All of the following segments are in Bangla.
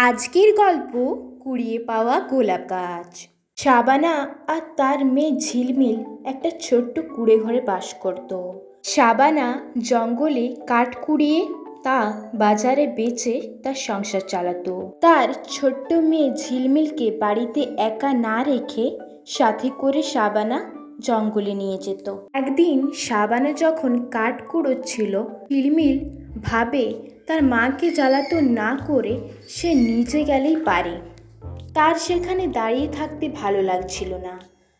আজকের গল্প কুড়িয়ে পাওয়া গোলাপ গাছ। শাবানা আর তার মেয়ে ঝিলমিল একটা ছোট্ট কুঁড়ে ঘরে বাস করত। শাবানা জঙ্গলে কাঠ কুড়িয়ে তা বাজারে বেচে তার সংসার চালাতো। তার ছোট্ট মেয়ে ঝিলমিলকে বাড়িতে একা না রেখে সাথে করে শাবানা জঙ্গলে নিয়ে যেত। একদিন শাবানা যখন কাঠ কুড়োচ্ছিল, ঝিলমিল ভাবে তার মাকে জ্বালাতন না করে সে নিজে গেলেই পারে। তার সেখানে দাঁড়িয়ে থাকতে ভালো লাগছিল না,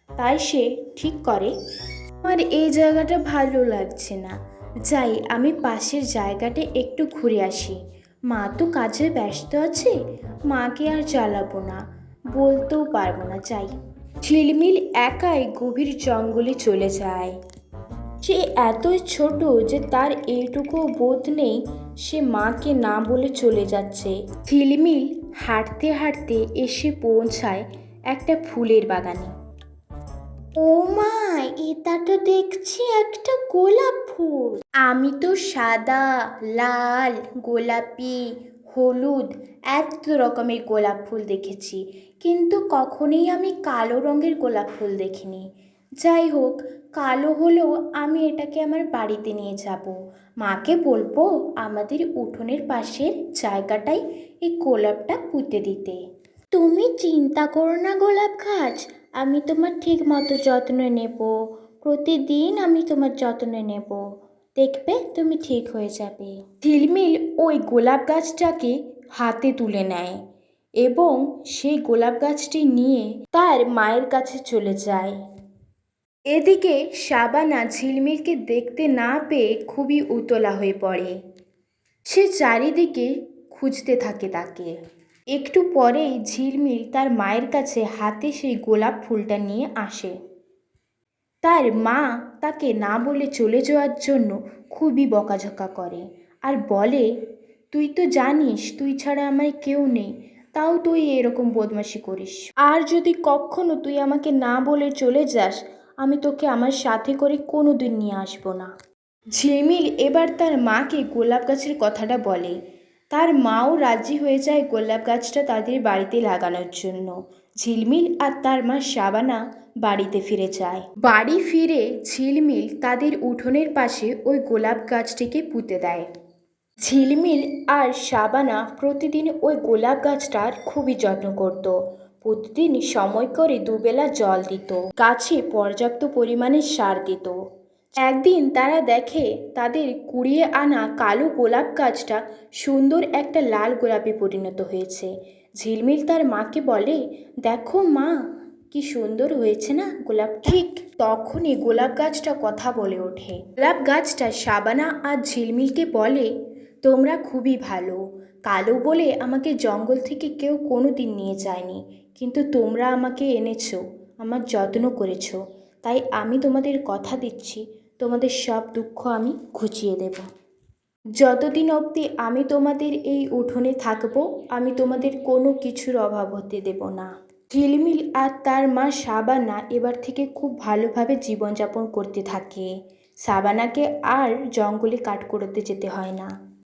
তাই সে ঠিক করে, আমার এই জায়গাটা ভালো লাগছে না, যাই আমি পাশের জায়গাটা একটু ঘুরে আসি। মা তো কাজে ব্যস্ত আছে, মাকে আর জ্বালাবো না, বলতেও পারবো না, যাই। ঝিলমিল একাই গভীর জঙ্গলে চলে যায়। সে এতই ছোট যে তার এইটুকু বোধ নেই সে মাকে না বলে চলে যাচ্ছে। ঝিলমিল হাঁটতে হাঁটতে এসে পৌঁছায় একটা ফুলের বাগানে। ও মা, এটা তো দেখছি একটা গোলাপ ফুল। আমি তো সাদা, লাল, গোলাপি, হলুদ এত রকমের গোলাপ ফুল দেখেছি, কিন্তু কখনোই আমি কালো রঙের গোলাপ ফুল দেখিনি। যাই হোক, কালো হলেও আমি এটাকে আমার বাড়িতে নিয়ে যাব। মাকে বলবো আমাদের উঠোনের পাশের জায়গাটায় এই গোলাপটা পুঁতে দিতে। তুমি চিন্তা করো না গোলাপ গাছ, আমি তোমার ঠিক মতো যত্ন নেব। প্রতিদিন আমি তোমার যত্ন নেব, দেখবে তুমি ঠিক হয়ে যাবে। ঝিলমিল ওই গোলাপ গাছটাকে হাতে তুলে নেয় এবং সেই গোলাপ গাছটি নিয়ে তার মায়ের কাছে চলে যায়। এদিকে শাবানা ঝিলমিলকে দেখতে না পেয়ে খুবই উতলা হয়ে পড়ে। সে চারিদিকে খুঁজতে থাকে তাকে। একটু পরেই ঝিলমিল তার মায়ের কাছে হাতে সেই গোলাপ ফুলটা নিয়ে আসে। তার মা তাকে না বলে চলে যাওয়ার জন্য খুবই বকাঝকা করে আর বলে, তুই তো জানিস তুই ছাড়া আমার কেউ নেই, তাও তুই এরকম বদমাশি করিস। আর যদি কখনো তুই আমাকে না বলে চলে যাস, আমি তোকে আমার সাথে করে কোনো দিন নিয়ে আসবো না। ঝিলমিল এবার তার মাকে গোলাপ গাছের কথাটা বলে। তার মাও রাজি হয়ে যায় গোলাপ গাছটা তাদের বাড়িতে লাগানোর জন্য। ঝিলমিল আর তার মা শাবানা বাড়িতে ফিরে যায়। বাড়ি ফিরে ঝিলমিল তাদের উঠোনের পাশে ওই গোলাপ গাছটিকে পুঁতে দেয়। ঝিলমিল আর শাবানা প্রতিদিন ওই গোলাপ গাছটার খুবই যত্ন করত। প্রতিদিন সময় করে দুবেলা জল দিত, গাছে পর্যাপ্ত পরিমাণে সার দিত। একদিন তারা দেখে তাদের কুড়িয়ে আনা কালো গোলাপ গাছটা সুন্দর একটা লাল গোলাপে পরিণত হয়েছে। ঝিলমিল তার মাকে বলে, দেখো মা, কি সুন্দর হয়েছে না গোলাপ। ঠিক তখনই গোলাপ গাছটা কথা বলে ওঠে। গোলাপ গাছটা শাবানা আর ঝিলমিলকে বলে, তোমরা খুবই ভালো। কালো বলে আমাকে জঙ্গল থেকে কেউ কোনো দিন নিয়ে যায়নি, কিন্তু তোমরা আমাকে এনেছো, আমার যত্ন করেছো, তাই আমি তোমাদের কথা দিচ্ছি তোমাদের সব দুঃখ আমি ঘুচিয়ে দেব। যতদিন অবধি আমি তোমাদের এই উঠোনে থাকবো, আমি তোমাদের কোনো কিছুর অভাব হতে দেব না। ঝিলমিল আর তার মা শাবানা এবার থেকে খুব ভালোভাবে জীবনযাপন করতে থাকে। শাবানাকে আর জঙ্গলে কাঠ কুড়োতে যেতে হয় না।